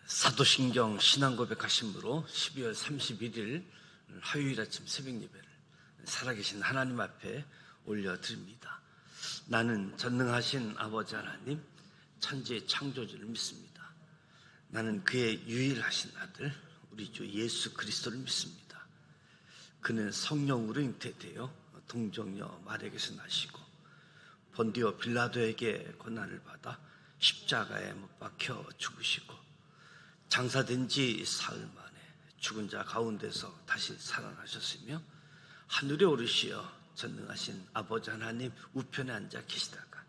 사도신경 신앙고백하심으로 12월 31일 화요일 아침 새벽예배를 살아계신 하나님 앞에 올려드립니다. 나는 전능하신 아버지 하나님, 천지의 창조주를 믿습니다. 나는 그의 유일하신 아들 우리 주 예수 그리스도를 믿습니다. 그는 성령으로 잉태되어 동정녀 마리아에게서 나시고 본디오 빌라도에게 고난을 받아 십자가에 못 박혀 죽으시고 장사된 지 사흘 만에 죽은 자 가운데서 다시 살아나셨으며 하늘에 오르시어 전능하신 아버지 하나님 우편에 앉아 계시다가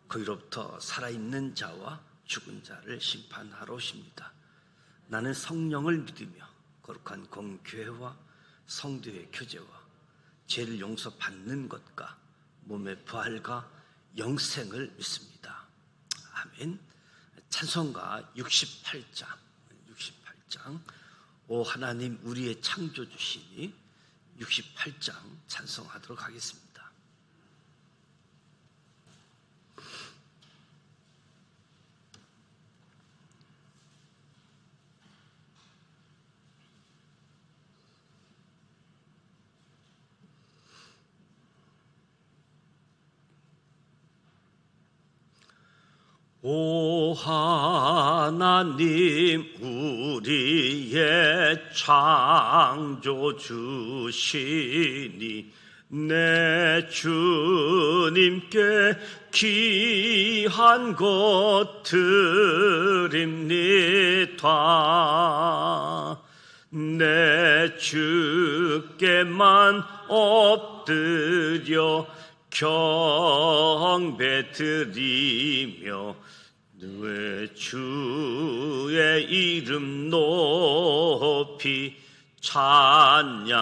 거기로부터 살아있는 자와 죽은 자를 심판하러 오십니다. 나는 성령을 믿으며 거룩한 공교회와 성도의 교제와 죄를 용서받는 것과 몸의 부활과 영생을 믿습니다. 아멘. 찬송가 68장 오 하나님 우리의 창조주시니 68장 찬송하도록 하겠습니다. 오 하나님 우리의 창조주시니 내 주님께 귀한 것 드립니다. 내 주께만 엎드려 경배드리며 내 주의 이름 높이 찬양하네.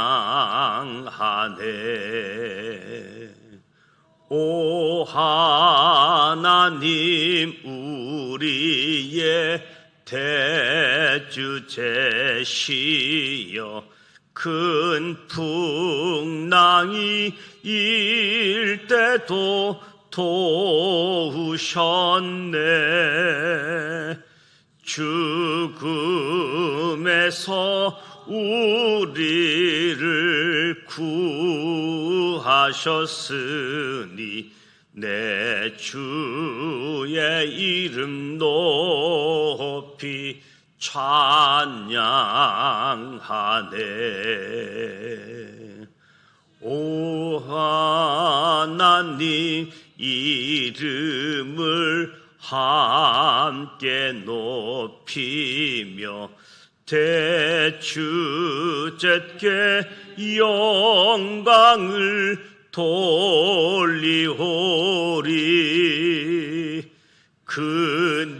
오 하나님 우리의 대주제시여 큰 풍랑이 일 때도 도우셨네. 죽음에서 우리를 구하셨으니 내 주의 이름 높이 찬양하네. 오 하나님 이름을 함께 높이며 대주제께 영광을 돌리오리. 그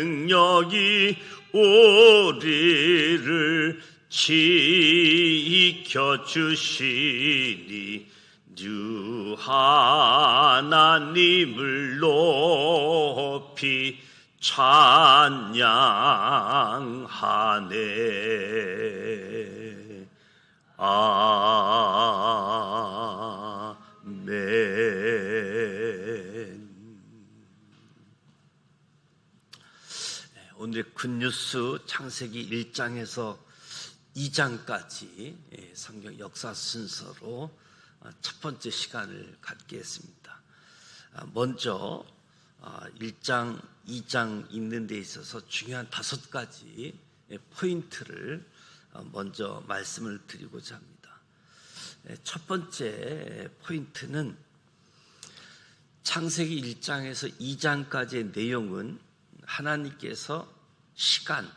능력이 우리를 지켜주시니 주 하나님을 높이 찬양하네. 아멘. 오늘 굿뉴스 창세기 1장에서 2장까지 성경 역사 순서로 첫 번째 시간을 갖겠습니다. 먼저 1장, 2장 읽는 데 있어서 중요한 5가지 포인트를 먼저 말씀을 드리고자 합니다. 첫 번째 포인트는 창세기 1장에서 2장까지의 내용은 하나님께서 시간,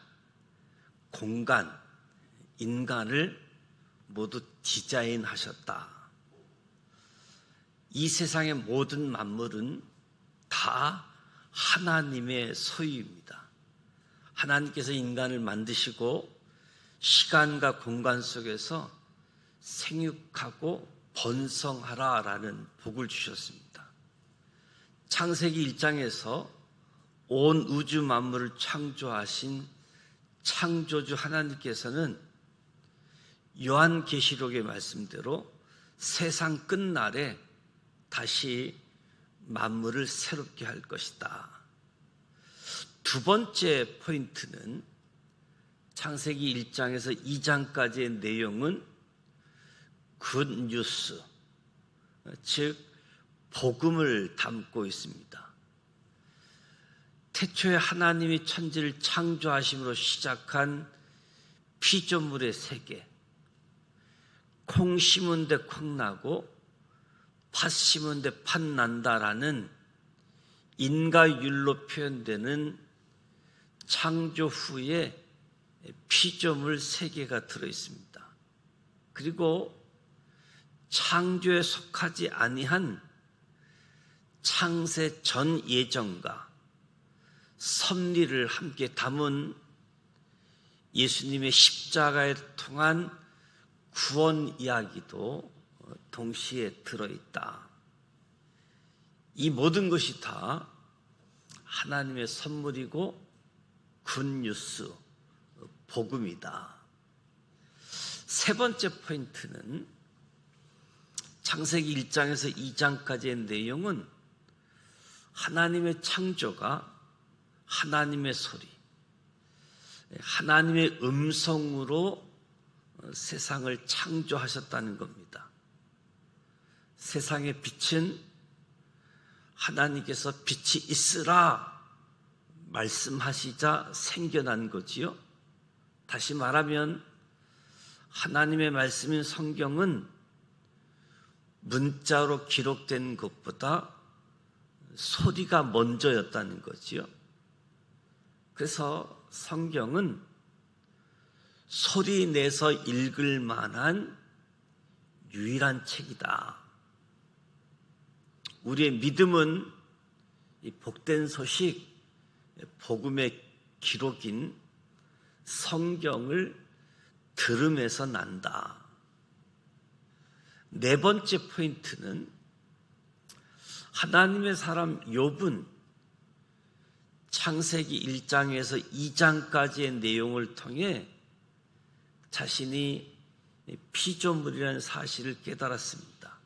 공간, 인간을 모두 디자인하셨다. 이 세상의 모든 만물은 다 하나님의 소유입니다. 하나님께서 인간을 만드시고 시간과 공간 속에서 생육하고 번성하라라는 복을 주셨습니다. 창세기 1장에서 온 우주 만물을 창조하신 창조주 하나님께서는 요한계시록의 말씀대로 세상 끝날에 다시 만물을 새롭게 할 것이다. 두 번째 포인트는 창세기 1장에서 2장까지의 내용은 굿뉴스, 즉 복음을 담고 있습니다. 태초에 하나님이 천지를 창조하심으로 시작한 피조물의 세계, 콩 심은 데 콩 나고 팥 심은 데 팥 난다라는 인과율로 표현되는 창조 후에 피조물 세계가 들어있습니다. 그리고 창조에 속하지 아니한 창세 전 예정과 섭리를 함께 담은 예수님의 십자가에 통한 구원 이야기도 동시에 들어있다. 이 모든 것이 다 하나님의 선물이고 굿뉴스, 복음이다. 세 번째 포인트는 창세기 1장에서 2장까지의 내용은 하나님의 창조가 하나님의 소리, 하나님의 음성으로 세상을 창조하셨다는 겁니다. 세상의 빛은 하나님께서 빛이 있으라 말씀하시자 생겨난 거지요. 다시 말하면 하나님의 말씀인 성경은 문자로 기록된 것보다 소리가 먼저였다는 거지요. 그래서 성경은 소리 내서 읽을 만한 유일한 책이다. 우리의 믿음은 이 복된 소식, 복음의 기록인 성경을 들음에서 난다. 네 번째 포인트는 하나님의 사람 욥은 창세기 1장에서 2장까지의 내용을 통해 자신이 피조물이라는 사실을 깨달았습니다.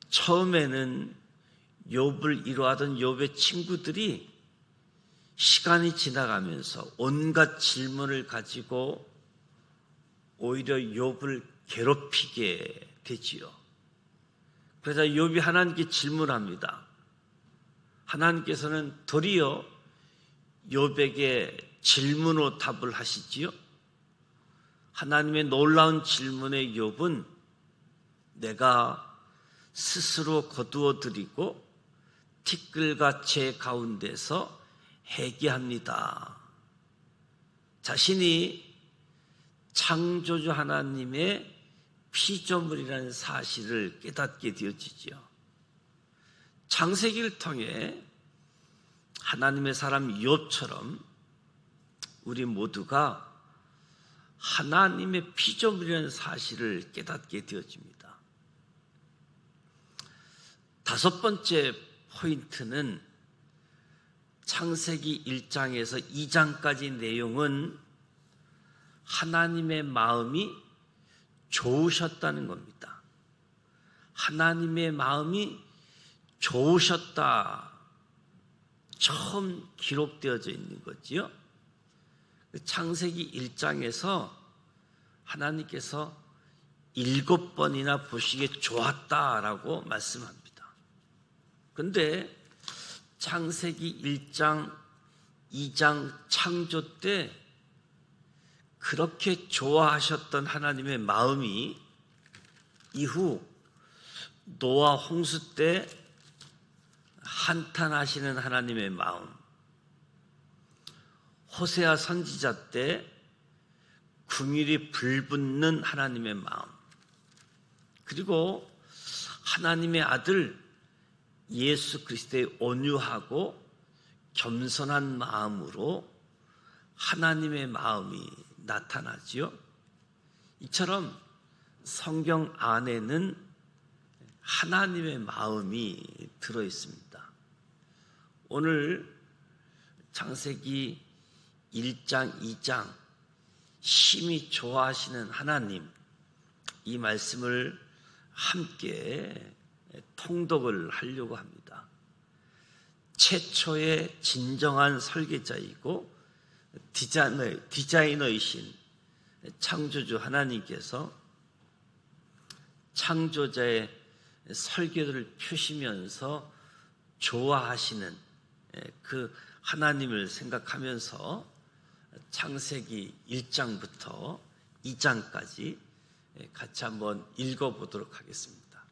처음에는 욥을 이루하던 욥의 친구들이 시간이 지나가면서 온갖 질문을 가지고 오히려 욥을 괴롭히게 되지요. 그래서 욥이 하나님께 질문합니다. 하나님께서는 도리어 욥에게 질문으로 답을 하시지요. 하나님의 놀라운 질문에 욥은 내가 스스로 거두어 드리고 티끌과 재 가운데서 회개합니다. 자신이 창조주 하나님의 피조물이라는 사실을 깨닫게 되어지죠. 창세기를 통해 하나님의 사람 욥처럼 우리 모두가 하나님의 피조물이라는 사실을 깨닫게 되어집니다. 다섯 번째 포인트는 창세기 1장에서 2장까지 내용은 하나님의 마음이 좋으셨다는 겁니다. 하나님의 마음이 좋으셨다. 처음 기록되어져 있는 거지요. 창세기 1장에서 하나님께서 7번이나 보시기에 좋았다라고 말씀합니다. 그런데 창세기 1장, 2장 창조 때 그렇게 좋아하셨던 하나님의 마음이 이후 노아 홍수 때 한탄하시는 하나님의 마음, 호세아 선지자 때 궁일이 불붙는 하나님의 마음, 그리고 하나님의 아들 예수 그리스도의 온유하고 겸손한 마음으로 하나님의 마음이 나타나지요. 이처럼 성경 안에는 하나님의 마음이 들어있습니다. 오늘 창세기 1장, 2장 심히 좋아하시는 하나님, 이 말씀을 함께 통독을 하려고 합니다. 최초의 진정한 설계자이고 디자이너이신 창조주 하나님께서 창조자의 설계도를 펴시면서 좋아하시는 그 하나님을 생각하면서 창세기 1장부터 2장까지 같이 한번 읽어보도록 하겠습니다.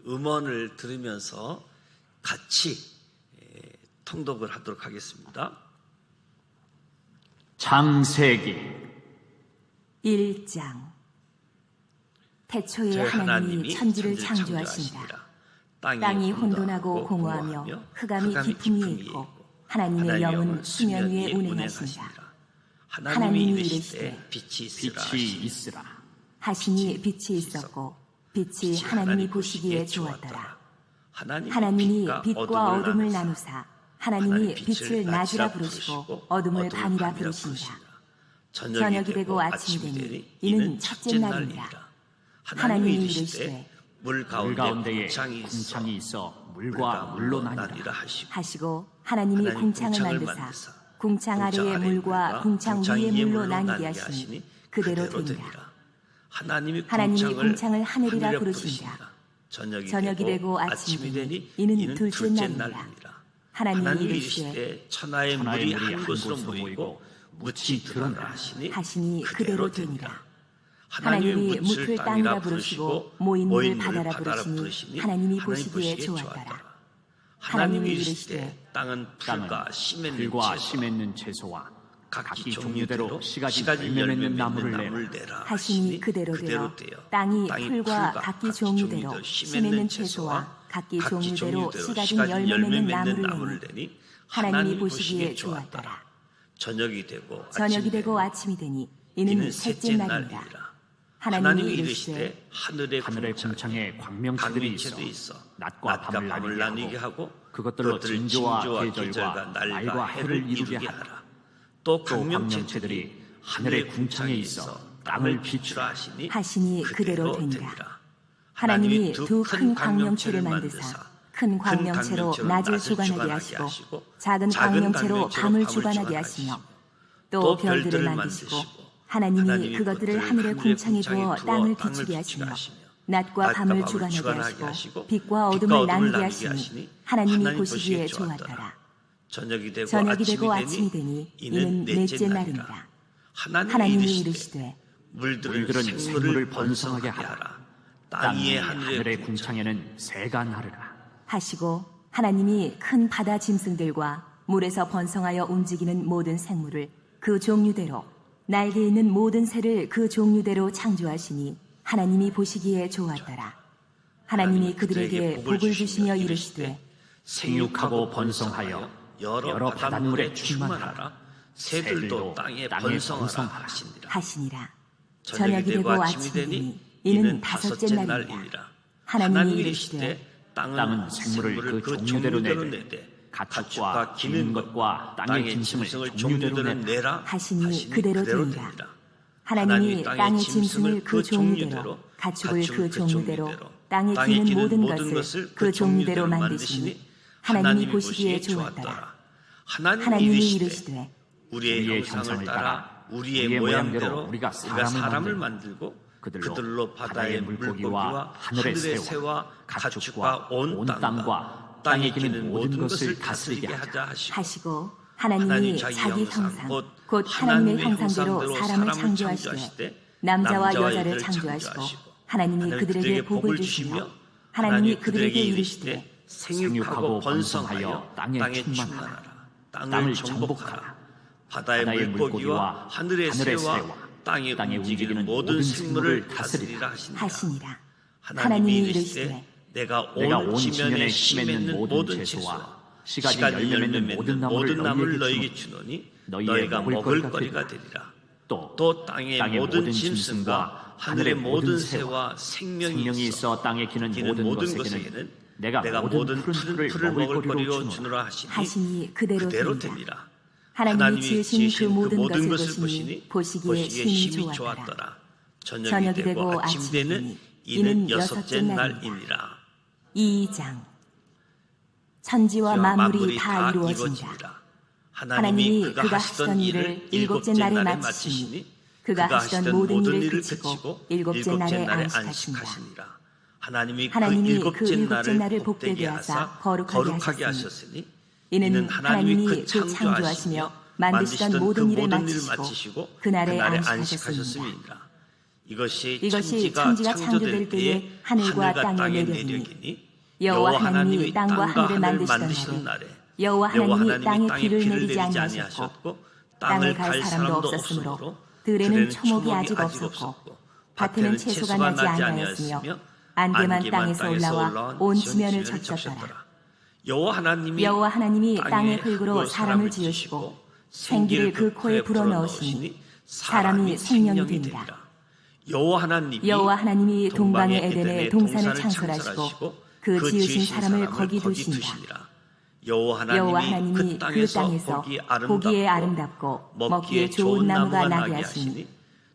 음원을 들으면서 같이 통독을 하도록 하겠습니다. 창세기 1장. 태초에 하나님이 천지를 창조하신다. 땅이 혼돈하고 공허하며 흑암이 깊음 위에 있고 하나님의 영은 수면 위에 운행하신다. 하나님이 이르시되 빛이 있으라 하시니 빛이 있었고 빛이 하나님이 보시기에 좋았더라. 하나님이 빛과 어둠을 나누사 하나님이 빛을 낮이라 부르시고 어둠을 밤이라 부르신다. 저녁이 되고 아침이 되니 이는 첫째 날이니라. 하나님이 이르시되 물 가운데에 궁창이 있어 물과 물로 나뉘라 하시고 하나님이 궁창을 만드사 궁창 아래의 물과 궁창 위의 물로 나뉘게 하시니 그대로 되니라. 하나님이 궁창을 하늘이라 부르신다. 저녁이 되고 아침이 되니 이는 둘째 날이니라. 하나님이 이르시되 천하의 물이 한 곳으로 모이고 묻이 드러나라 하시니 그대로 되니라. 하나님이 묻을 땅이라 부르시고 모인 물을 바다라 부르시니 하나님이 보시기에 좋았더라. 하나님이 이르시되 땅은 풀과 씨 맺는 채소와 각기 종류대로 씨가지 열매 맺는 나무를 내라 하시니 그대로 되어 땅이 풀과 각기 종류대로 씨 맺는 채소와 각기 종류대로 씨 가진 열매 맺는 나무를 내니 하나님이 보시기에 좋았더라. 저녁이 되고 아침이 되니 이는 셋째 날이니라. 하나님이 이르시되 하늘의 궁창에 광명체들이 있어 낮과 밤을 나뉘게 하고 그것들로 진조와 계절과 날과 해를 이루게 하라. 또 광명체들이 하늘의 궁창에 있어 땅을 비추라 하시니 그대로 되니라. 하나님이 두 큰 광명체를 만드사 큰 광명체로 낮을 주관하게 하시고 작은 광명체로 밤을 주관하게 하시며 또 별들을 만드시고 하나님이 그것들을 하늘의 궁창에 두어 땅을 비추게 하시며 낮과 밤을 주관하게 하시고 빛과 어둠을 나누게 하시니 하나님이 보시기에 좋았더라. 저녁이 되고 아침이 되니 이는 넷째 날이니라. 하나님이 이르시되 물들은 생물을 번성하게 하라. 땅 위의 하늘의 궁창에는 새가 나르라 하시고 하나님이 큰 바다 짐승들과 물에서 번성하여 움직이는 모든 생물을 그 종류대로 날개 있는 모든 새를 그 종류대로 창조하시니 하나님이 보시기에 좋았더라. 하나님이 그들에게 복을 주시며 이르시되 생육하고 번성하여 여러 바닷물에 충만하라. 새들도 땅에 번성하라 하시니라. 저녁이 되고 아침이 되니 이는 다섯째 날이니라. 하나님이 이르시되 땅은 생물을 그 종류대로 내되 가축과 기는 것과 땅의 짐승을 종류대로 내라 하시니 그대로 되니라. 하나님이 땅의 짐승을 그 종류대로 가축을 그 종류대로 땅에 기는 모든 것을 그 종류대로 만드시니 하나님이 보시기에 좋았더라. 하나님이 이르시되 우리의 형상을 따라 우리의 모양대로 우리가 사람을 만들고 그들로 바다의 물고기와 하늘의 새와 가축과 온 땅과 땅에 기는 모든 것을 다스리게 하자 하시고 하나님이 자기 형상 곧 하나님의 형상대로 사람을 창조하시되 남자와 여자를 창조하시고 하나님이 그들에게 복을 주시며 하나님이 그들에게 이르시되 생육하고 번성하여 땅에 충만하라. 땅을 정복하라. 바다의 물고기와 하늘의 새와 땅에 움직이는 모든 생물을 다스리라 하시니라. 하나님이 이르시되 내가 온 지면에 씨 맺는 모든 채소와 씨가지 열매 맺는 모든 나무를 너희에게 주노니 너희가 먹을 거리가 되리라. 또 땅의 모든 짐승과 하늘의 모든 새와 생명이 있어 땅에 기는 모든 것에게는 내가 모든 푸른 풀을 먹을 거리로 주노라 하시니 그대로 되니라. 하나님이 지으신 그 모든 것을 보시니 보시기에 심히 좋았더라. 저녁이 되고 아침이 되니 이는 여섯째 날이니라. 2장. 천지와 만물이 다 이루어진다. 하나님이 그가 하시던 일을 일곱째 날에 마치시니 그가 하시던 모든 일을 그치고 일곱째 날에 안식하시니라. 하나님이 하나님이 그 일곱째 날을 복되게 하사 거룩하게 하셨으니 이는 하나님이 그 창조하시며 창조하시며 만드시던 만드시던 모든 그 일을 모든 일을 마치시고 마치시고 그날에 안식하셨습니다. 안식하셨습니다. 이것이 천지가 창조될 때에 하늘과 땅의 내력이니 여호와 하나님이 땅과 하늘을 만드시던 날에 여호와 하나님이 땅에 비를 내리지 아니하셨고 아니하셨고 땅을 갈 사람도 없으므로 들에는 초목이 아직 없었고 밭에는 채소가 나지 아니하였으며 안개만 땅에서 올라와 온 지면을 적셨더라. 여호와 하나님이 땅의 흙으로 사람을 지으시고 생기를 그 코에 불어넣으시니 사람이 생명이 된다. 여호와 하나님이 동방의 에덴에 동산을 창설하시고 그 지으신 사람을 거기 두시니라. 여호와 하나님이 그 땅에서 보기에 아름답고 먹기에 좋은 나무가 나게 하시니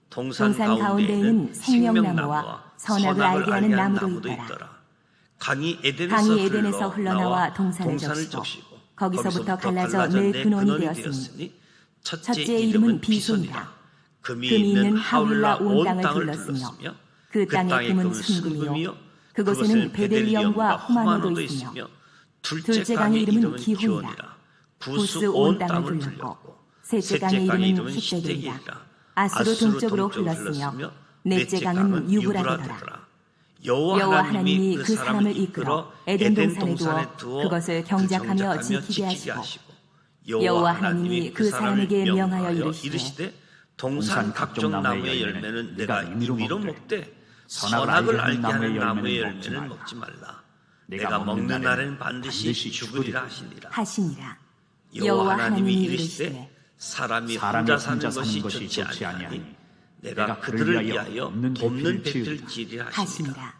동산 가운데에는 생명나무와 선악을 알게 하는 나무도 있더라. 강이 에덴에서 에덴에서 흘러나와 동산을 적시고 거기서부터 갈라져 네 근원이 되었으니 첫째 이름은 비손이라. 금이 있는 하윌라 온 땅을 둘렀으며 그 땅의 금은 순금이요 그곳에는 베델리엄과 호마노도 있으며 둘째 강의 이름은 기혼이라. 구스 온 땅을 둘렀고 셋째 강의 이름은 히데기니라. 아수르 동쪽으로 흘렀으며 넷째 강은 유브라데더라. 여호와 하나님이 그 사람을 이끌어 에덴 동산에 두어 그것을 경작하며 지키게 하시고 여호와 하나님이 그 사람에게 명하여 이르시되 동산 각종 나무의 열매는 내가 임의로 먹되 선악을 알게 하는 나무의 열매는 먹지 말라. 내가 먹는 날에는 반드시 죽으리라 하시니라. 여호와 하나님이 이르시되 사람이 혼자 사는 것이 좋지 아니하니 내가 그들을 위하여 돕는 배필을 지으리라 하시니라.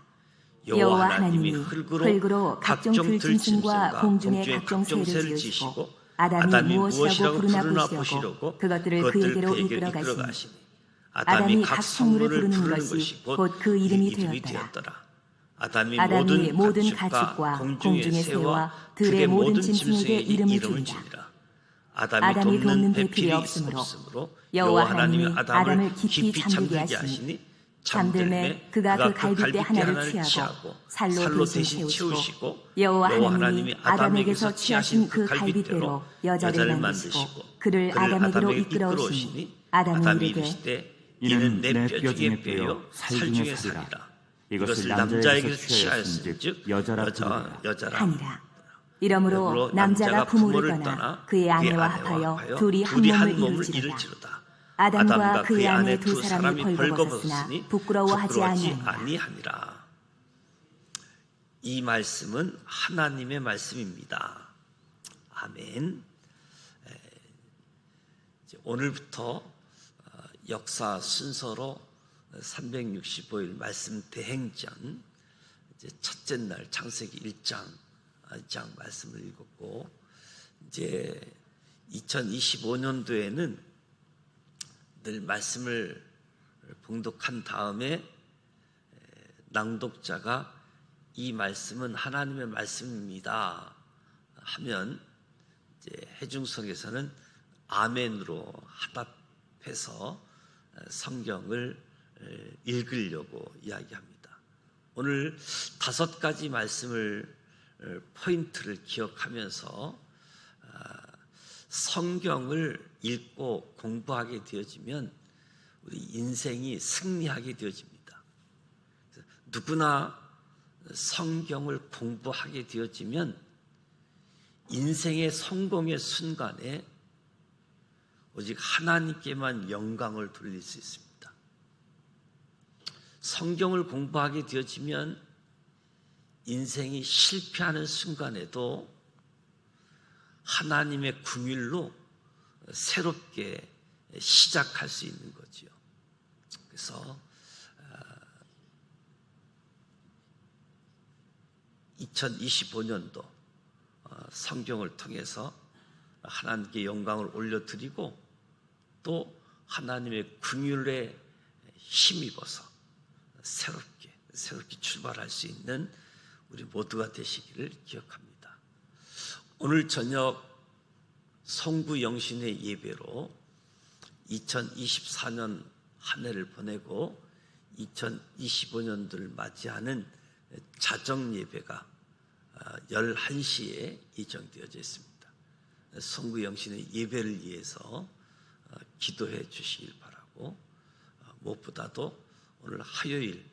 여호와 하나님이 흙으로 각종 들짐승과 공중의 각종 새를 지으시고 아담이 무엇이라고 부르나 보시려고 그것들을 그에게로 이끌어 가시니 아담이 각 생물을 부르는 것이 곧 그 이름이 되었더라. 아담이 모든 가축과 공중의 새와 들의 모든 짐승에게 이름을 주니라. 아담이 돕는 배필이 없으므로 여호와 하나님이 아담을 깊이 잠들게 하시니 잠들매 그가 그 갈빗대 하나를 취하고 살로 대신 채우시고 여호와 하나님이 아담에게서 취하신 그 갈빗대로 여자를 만드시고 그를 아담에게로 이끌어 오시니 아담이 이르되 이는 내 뼈 중에 뼈요 살 중에 살이라. 이것을 남자에게서 취하였은즉 여자라 하니라. 이러므로 남자가 부모를 떠나 그의 아내와 합하여 둘이 한 몸을 이루지로다. 아담과 그의 아내 두 사람이 벌거벗었으나 부끄러워하지 아니하니라. 이 말씀은 하나님의 말씀입니다. 아멘. 오늘부터 역사 순서로 365일 말씀 대행전 이제 첫째 날 창세기 1장 말씀을 읽었고 이제 2025년도에는 늘 말씀을 봉독한 다음에 낭독자가 이 말씀은 하나님의 말씀입니다 하면 이제 해중석에서는 아멘으로 화답해서 성경을 읽으려고 이야기합니다. 오늘 5가지 말씀을 포인트를 기억하면서 성경을 읽고 공부하게 되어지면 우리 인생이 승리하게 되어집니다. 누구나 성경을 공부하게 되어지면 인생의 성공의 순간에 오직 하나님께만 영광을 돌릴 수 있습니다. 성경을 공부하게 되어지면 인생이 실패하는 순간에도 하나님의 긍휼로 새롭게 시작할 수 있는 거죠. 그래서 2025년도 성경을 통해서 하나님께 영광을 올려드리고 또 하나님의 긍휼에 힘입어서 새롭게 출발할 수 있는 우리 모두가 되시기를 기억합니다. 오늘 저녁 성부 영신의 예배로 2024년 한 해를 보내고 2025년도를 맞이하는 자정 예배가 11시에 예정되어져 있습니다. 성부 영신의 예배를 위해서 기도해 주시길 바라고, 무엇보다도 오늘 화요일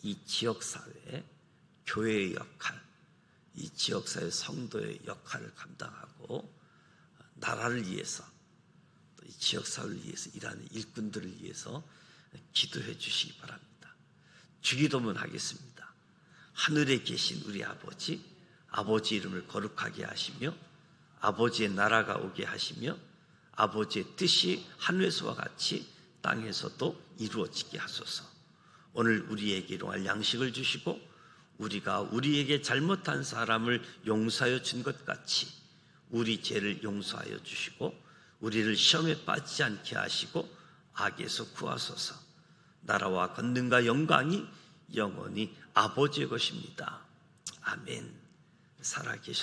이 지역사회, 교회의 역할, 이 지역사회 성도의 역할을 감당하고 나라를 위해서 또 이 지역사회를 위해서 일하는 일꾼들을 위해서 기도해 주시기 바랍니다. 주기도문 하겠습니다. 하늘에 계신 우리 아버지, 아버지 이름을 거룩하게 하시며 아버지의 나라가 오게 하시며 아버지의 뜻이 하늘에서와 같이 땅에서도 이루어지게 하소서. 오늘 우리에게 일용할 양식을 주시고 우리가 우리에게 잘못한 사람을 용서하여 준 것 같이 우리 죄를 용서하여 주시고 우리를 시험에 빠지지 않게 하시고 악에서 구하소서. 나라와 권능과 영광이 영원히 아버지의 것입니다. 아멘. 살아계셔